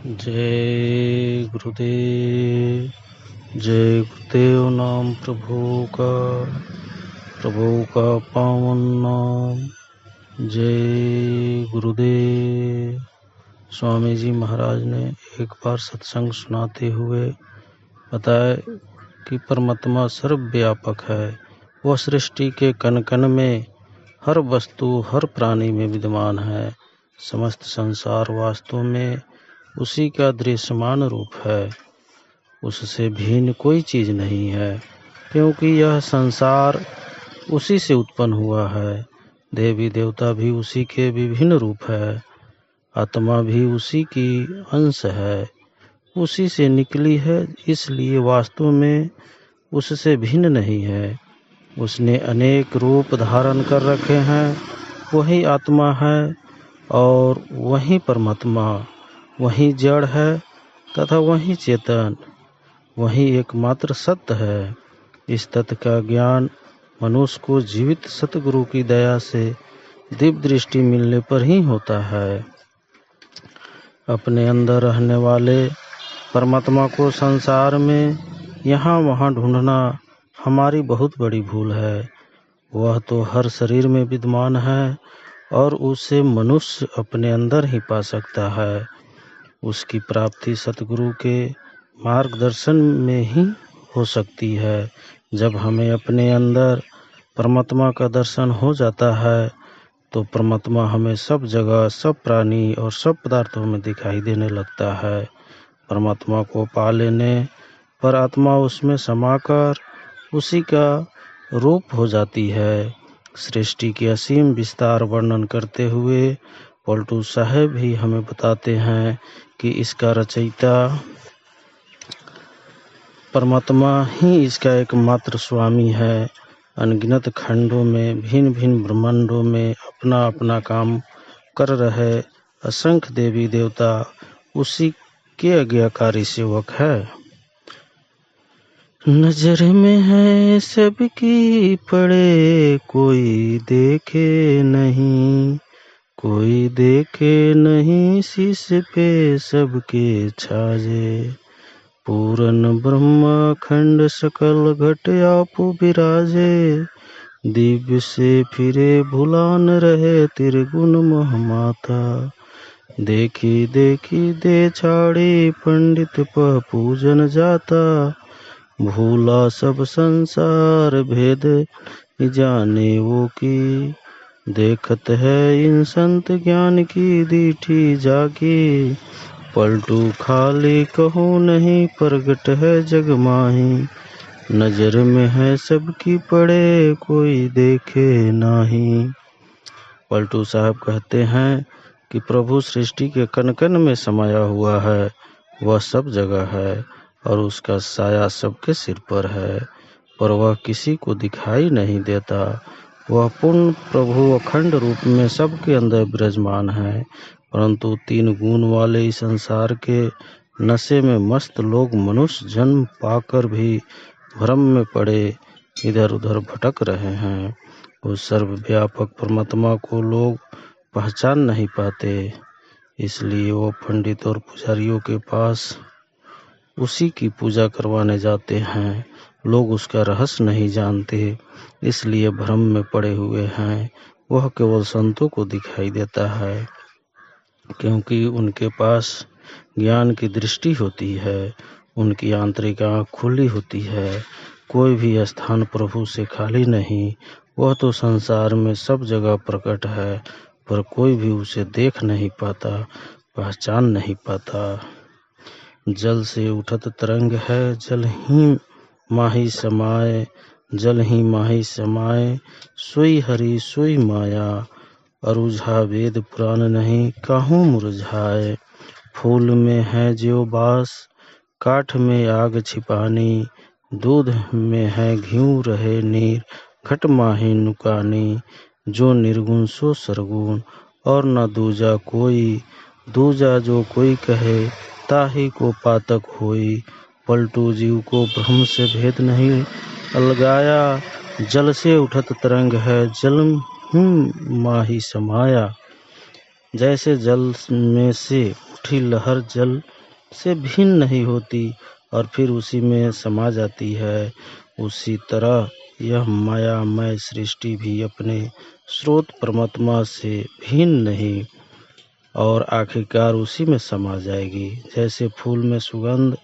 जय गुरुदेव। जय गुरुदेव नाम प्रभु का पावन नाम। जय गुरुदेव। स्वामी जी महाराज ने एक बार सत्संग सुनाते हुए बताया कि परमात्मा सर्वव्यापक है। वह सृष्टि के कण कण में, हर वस्तु, हर प्राणी में विद्यमान है। समस्त संसार वास्तव में उसी का दृश्यमान रूप है। उससे भिन्न कोई चीज नहीं है, क्योंकि यह संसार उसी से उत्पन्न हुआ है। देवी देवता भी उसी के विभिन्न रूप है। आत्मा भी उसी की अंश है, उसी से निकली है, इसलिए वास्तव में उससे भिन्न नहीं है। उसने अनेक रूप धारण कर रखे हैं। वही आत्मा है और वही परमात्मा, वही जड़ है तथा वही चेतन, वही एकमात्र सत्य है। इस तत्व का ज्ञान मनुष्य को जीवित सतगुरु की दया से दिव्य दृष्टि मिलने पर ही होता है। अपने अंदर रहने वाले परमात्मा को संसार में यहाँ वहाँ ढूंढना हमारी बहुत बड़ी भूल है। वह तो हर शरीर में विद्यमान है और उसे मनुष्य अपने अंदर ही पा सकता है। उसकी प्राप्ति सतगुरु के मार्गदर्शन में ही हो सकती है। जब हमें अपने अंदर परमात्मा का दर्शन हो जाता है तो परमात्मा हमें सब जगह, सब प्राणी और सब पदार्थों में दिखाई देने लगता है। परमात्मा को पा लेने पर आत्मा उसमें समाकर उसी का रूप हो जाती है। सृष्टि के असीम विस्तार वर्णन करते हुए पलटू साहेब भी हमें बताते हैं कि इसका रचयिता परमात्मा ही इसका एकमात्र स्वामी है। अनगिनत खंडों में, भिन्न भिन्न ब्रह्मांडों में अपना अपना काम कर रहे असंख्य देवी देवता उसी के आज्ञाकारी सेवक है। नजर में है सबकी पड़े, कोई देखे नहीं, कोई देखे नहीं, शीश पे सबके छाजे। पूरन ब्रह्माखंड सकल घट आपु विराजे, दिव्य से फिरे भुलान रहे त्रिगुण महमाता। देखी देखी दे छाड़ी पंडित पह पूजन जाता, भूला सब संसार भेद जाने वो की। देखत है इन संत ज्ञान की दीठी जागी, पलटू खाली कहूँ नहीं प्रगट है जग माही। नजर में है सबकी पड़े, कोई देखे नाही। पलटू साहब कहते हैं कि प्रभु सृष्टि के कण कण में समाया हुआ है। वह सब जगह है और उसका साया सबके सिर पर है, पर वह किसी को दिखाई नहीं देता। वह पूर्ण प्रभु अखंड रूप में सबके अंदर विराजमान है, परंतु तीन गुण वाले इस संसार के नशे में मस्त लोग मनुष्य जन्म पाकर भी भ्रम में पड़े इधर उधर भटक रहे हैं। उस सर्वव्यापक परमात्मा को लोग पहचान नहीं पाते, इसलिए वो पंडित और पुजारियों के पास उसी की पूजा करवाने जाते हैं। लोग उसका रहस्य नहीं जानते, इसलिए भ्रम में पड़े हुए हैं। वह केवल संतों को दिखाई देता है, क्योंकि उनके पास ज्ञान की दृष्टि होती है, उनकी आंतरिक आँख खुली होती है। कोई भी स्थान प्रभु से खाली नहीं। वह तो संसार में सब जगह प्रकट है, पर कोई भी उसे देख नहीं पाता, पहचान नहीं पाता। जल से उठत तरंग है, जल ही माही समाए, जल ही माही समाए, सोई हरि सोई माया। अरुझा वेद पुराण नहीं, काहूँ मुरझाए। फूल में है ज्यों बास, काठ में आग छिपानी, दूध में है घिऊ रहे नीर, घट माही नुकानी। जो निर्गुण सो सरगुण, और न दूजा कोई, दूजा जो कोई कहे ताही को पातक होई। पलटू जीव को भ्रम से भेद नहीं अलगाया, जल से उठत तरंग है, जल माही समाया। जैसे जल में से उठी लहर जल से भिन्न नहीं होती और फिर उसी में समा जाती है, उसी तरह यह मायामय सृष्टि भी अपने स्रोत परमात्मा से भिन्न नहीं और आखिरकार उसी में समा जाएगी। जैसे फूल में सुगंध,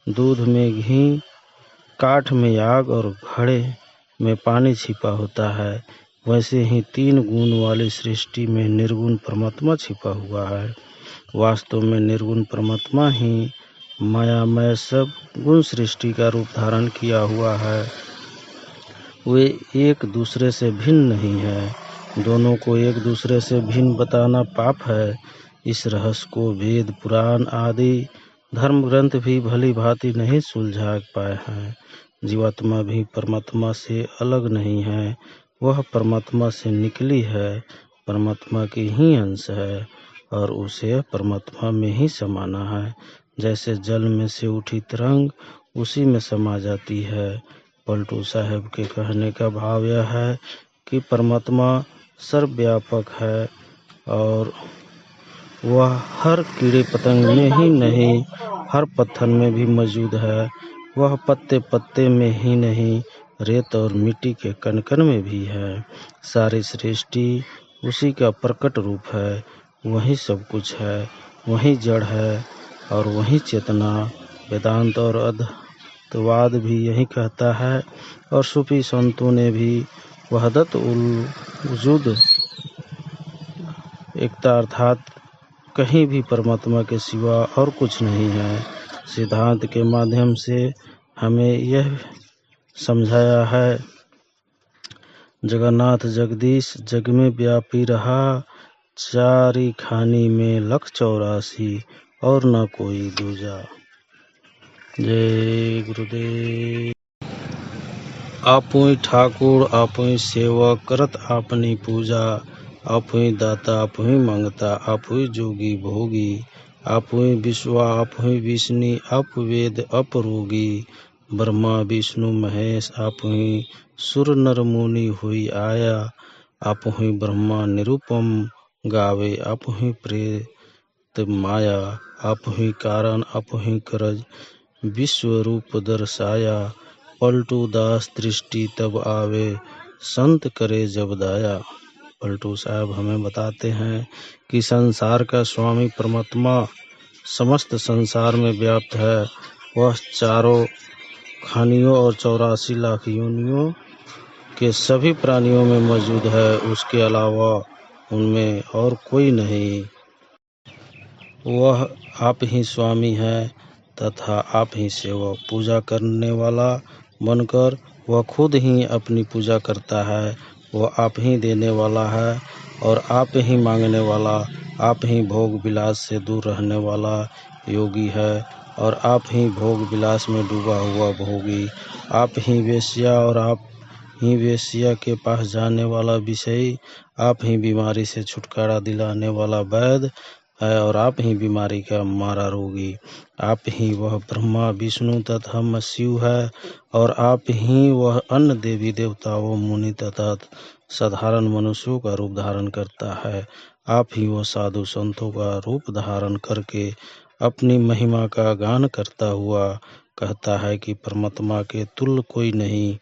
दूध में घी, काठ में आग और घड़े में पानी छिपा होता है, वैसे ही तीन गुण वाली सृष्टि में निर्गुण परमात्मा छिपा हुआ है। वास्तव में निर्गुण परमात्मा ही मायामय सब गुण सृष्टि का रूप धारण किया हुआ है। वे एक दूसरे से भिन्न नहीं है। दोनों को एक दूसरे से भिन्न बताना पाप है। इस रहस्य को वेद, पुराण आदि धर्म ग्रंथ भी भली भांति नहीं सुलझा पाए हैं। जीवात्मा भी परमात्मा से अलग नहीं है, वह परमात्मा से निकली है, परमात्मा की ही अंश है और उसे परमात्मा में ही समाना है। जैसे जल में से उठी तरंग उसी में समा जाती है। पलटू साहब के कहने का भाव यह है कि परमात्मा सर्वव्यापक है और वह हर कीड़े पतंग में ही नहीं, हर पत्थर में भी मौजूद है। वह पत्ते पत्ते में ही नहीं, रेत और मिट्टी के कण कण में भी है। सारी सृष्टि उसी का प्रकट रूप है। वही सब कुछ है, वही जड़ है और वही चेतना। वेदांत और अद्वैतवाद भी यही कहता है और सूफी संतों ने भी वहदत उल वजूद, एकता अर्थात कहीं भी परमात्मा के सिवा और कुछ नहीं है। सिद्धांत के माध्यम से हमें यह समझाया है, जगन्नाथ जगदीश जग में व्यापी रहा, चारी खानी में लख 84 और न कोई दूजा। जय गुरुदेव। आपुई ठाकुर आपुई सेवक करत आपनी पूजा, आपुई दाता आपुई मंगता आपुई जोगी भोगी, आपुई विश्वा आपुई विष्णु अप वेद अप रोगी, ब्रह्मा विष्णु महेश आपुई सुर नर मुनि हुई आया, आपुई ब्रह्मा निरुपम गावे आपुई प्रेत माया, आपुई कारण आपुई करज विश्व रूप दर्शाया, पलटू दास दृष्टि तब आवे संत करे जब दाया। पलटू साहब हमें बताते हैं कि संसार का स्वामी परमात्मा समस्त संसार में व्याप्त है। वह चारों खानियों और 84 लाख योनियों के सभी प्राणियों में मौजूद है। उसके अलावा उनमें और कोई नहीं। वह आप ही स्वामी है तथा आप ही सेवक। पूजा करने वाला बनकर वह खुद ही अपनी पूजा करता है। वह आप ही देने वाला है और आप ही मांगने वाला, आप ही भोग विलास से दूर रहने वाला योगी है और आप ही भोग विलास में डूबा हुआ भोगी। आप ही वेश्या और आप ही वेश्या के पास जाने वाला विषयी, आप ही बीमारी से छुटकारा दिलाने वाला वैद्य है और आप ही बीमारी का मारा रोगी। आप ही वह ब्रह्मा विष्णु तथा मस्यु है और आप ही वह अन्य देवी देवताओं मुनि तथा साधारण मनुष्यों का रूप धारण करता है। आप ही वह साधु संतों का रूप धारण करके अपनी महिमा का गान करता हुआ कहता है कि परमात्मा के तुल्य कोई नहीं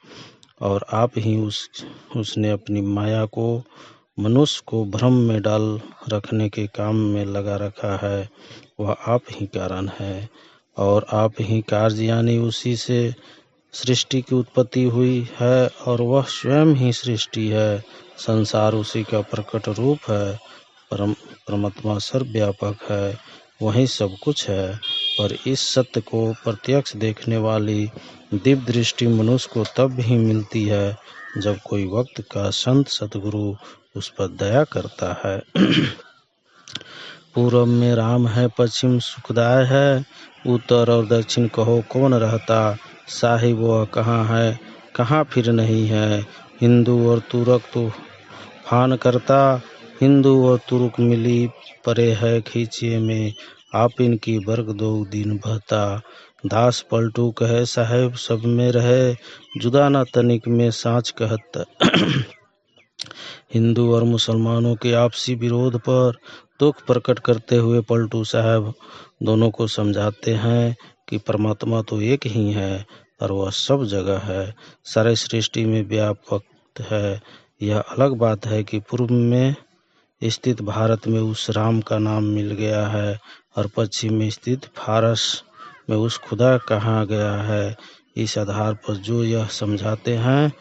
और आप ही उसने अपनी माया को मनुष्य को भ्रम में डाल रखने के काम में लगा रखा है। वह आप ही कारण है और आप ही कार्य, यानी उसी से सृष्टि की उत्पत्ति हुई है और वह स्वयं ही सृष्टि है। संसार उसी का प्रकट रूप है। परमात्मा सर्वव्यापक है, वही सब कुछ है। पर इस सत्य को प्रत्यक्ष देखने वाली दिव्य दृष्टि मनुष्य को तब ही मिलती है जब कोई वक्त का संत सतगुरु उस पर दया करता है। पूर्व में राम है, पश्चिम सुखदाय है, उत्तर और दक्षिण कहो कौन रहता, साहिब वह कहाँ है कहाँ फिर नहीं है। हिंदू और तुर्क तो फान करता, हिंदू और तुर्क मिली परे है खींचे में, आप इनकी वर्ग 2 दिन बहता। दास पलटू कहे साहेब सब में रहे, जुदा न तनिक में साँच कहता। हिंदू और मुसलमानों के आपसी विरोध पर दुख प्रकट करते हुए पलटू साहब दोनों को समझाते हैं कि परमात्मा तो एक ही है और वह सब जगह है, सारे सृष्टि में व्यापक है। यह अलग बात है कि पूर्व में स्थित भारत में उस राम का नाम मिल गया है और पश्चिम में स्थित फारस में उस खुदा कहा गया है। इस आधार पर जो यह समझाते हैं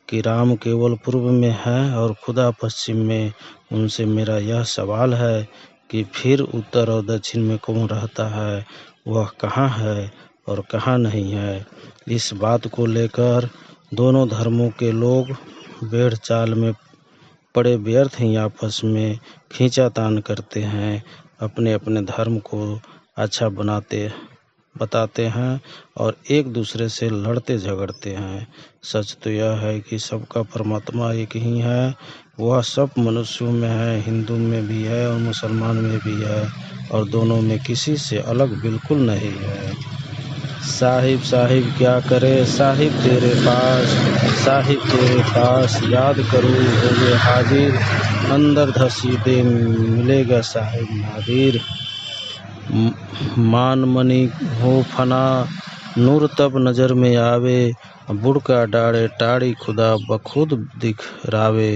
कि राम केवल पूर्व में है और खुदा पश्चिम में, उनसे मेरा यह सवाल है कि फिर उत्तर और दक्षिण में कौन रहता है, वह कहाँ है और कहाँ नहीं है। इस बात को लेकर दोनों धर्मों के लोग भेड़ चाल में पड़े व्यर्थ ही आपस में खींचातान करते हैं, अपने अपने धर्म को अच्छा बताते हैं और एक दूसरे से लड़ते झगड़ते हैं। सच तो यह है कि सबका परमात्मा एक ही है, वह सब मनुष्यों में है, हिंदू में भी है और मुसलमान में भी है और दोनों में किसी से अलग बिल्कुल नहीं है। साहिब साहिब क्या करे साहिब तेरे पास याद करूँ होगे हाजिर, अंदर धसीदे मिलेगा साहिब नादिर। मान मनी हो फना नूर तब नजर में आवे, बुड़का डाड़े टाड़ी खुदा बखुद दिखरावे।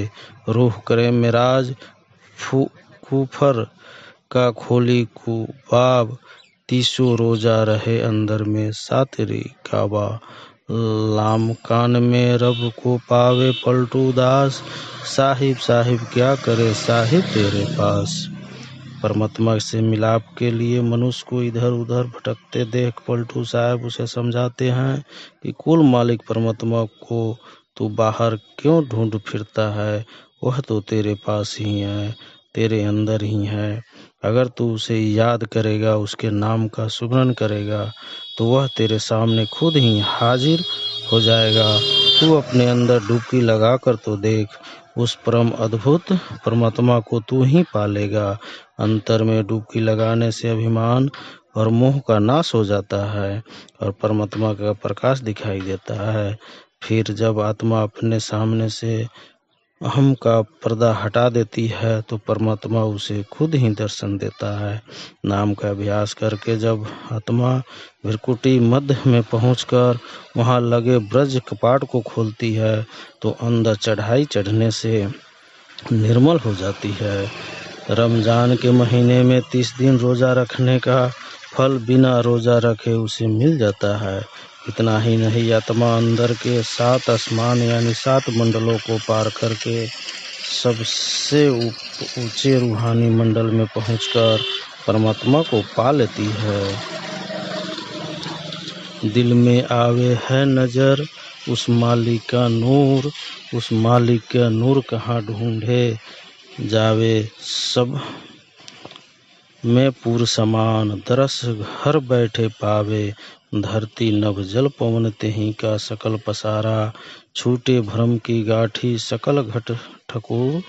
रूह करे मेराज कुफर का खोली कुबाब, तीसो रोजा रहे अंदर में सातरी काबा। लाम कान में रब को पावे पलटू दास, साहिब क्या करे साहिब तेरे पास। परमात्मा से मिलाप के लिए मनुष्य को इधर उधर भटकते देख पलटू साहब उसे समझाते हैं कि कुल मालिक परमात्मा को तू बाहर क्यों ढूंढ फिरता है, वह तो तेरे पास ही है, तेरे अंदर ही है। अगर तू उसे याद करेगा, उसके नाम का सुमरन करेगा तो वह तेरे सामने खुद ही हाजिर हो जाएगा। तू अपने अंदर डुबकी लगाकर तो देख, उस परम अद्भुत परमात्मा को तू ही पालेगा। अंतर में डुबकी लगाने से अभिमान और मोह का नाश हो जाता है और परमात्मा का प्रकाश दिखाई देता है। फिर जब आत्मा अपने सामने से अहम का पर्दा हटा देती है तो परमात्मा उसे खुद ही दर्शन देता है। नाम का अभ्यास करके जब आत्मा भृकुटी मध्य में पहुंचकर वहां लगे ब्रज कपाट को खोलती है तो अंदर चढ़ाई चढ़ने से निर्मल हो जाती है। रमजान के महीने में 30 दिन रोजा रखने का फल बिना रोजा रखे उसे मिल जाता है। इतना ही नहीं, आत्मा अंदर के 7 आसमान यानी 7 मंडलों को पार करके सबसे ऊंचे रूहानी मंडल में पहुंचकर परमात्मा को पा लेती है। दिल में आवे है नजर उस मालिक का नूर, उस मालिक का नूर कहाँ ढूंढे जावे, सब में पूर समान दरस घर बैठे पावे। धरती नभ जल पवन तेहि का सकल पसारा, छूटे भ्रम की गाठी सकल घट ठकुर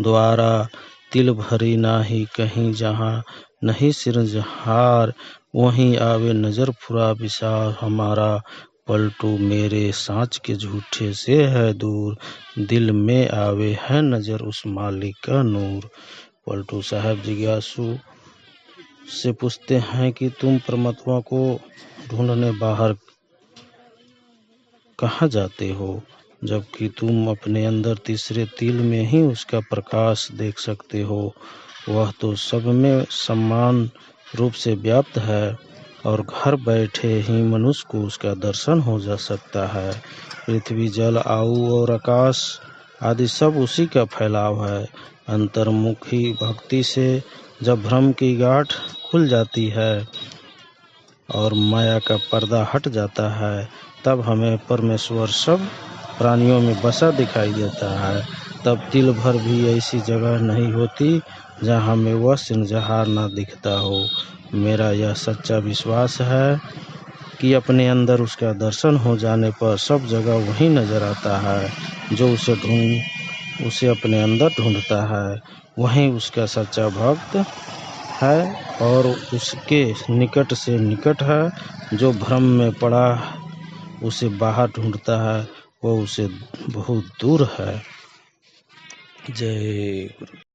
द्वारा। तिल भरी नाही कहीं जहाँ नहीं सिरजहार, वहीं आवे नजर फुरा विसार हमारा। पलटू मेरे सांच के झूठे से है दूर, दिल में आवे है नजर उस मालिक का नूर। पलटू साहब जिज्ञासु से पूछते हैं कि तुम परमात्मा को ढूंढने बाहर कहाँ जाते हो, जबकि तुम अपने अंदर तीसरे तिल में ही उसका प्रकाश देख सकते हो। वह तो सब में समान रूप से व्याप्त है और घर बैठे ही मनुष्य को उसका दर्शन हो जा सकता है। पृथ्वी जल आयु और आकाश आदि सब उसी का फैलाव है। अंतर्मुखी भक्ति से जब भ्रम की गांठ खुल जाती है और माया का पर्दा हट जाता है, तब हमें परमेश्वर सब प्राणियों में बसा दिखाई देता है। तब तिल भर भी ऐसी जगह नहीं होती जहाँ हमें वह सिरजहार ना दिखता हो। मेरा यह सच्चा विश्वास है कि अपने अंदर उसका दर्शन हो जाने पर सब जगह वही नजर आता है। जो उसे अपने अंदर ढूंढता है वही उसका सच्चा भक्त है और उसके निकट से निकट है। जो भ्रम में पड़ा उसे बाहर ढूंढता है, वो उसे बहुत दूर है। जय गुरु।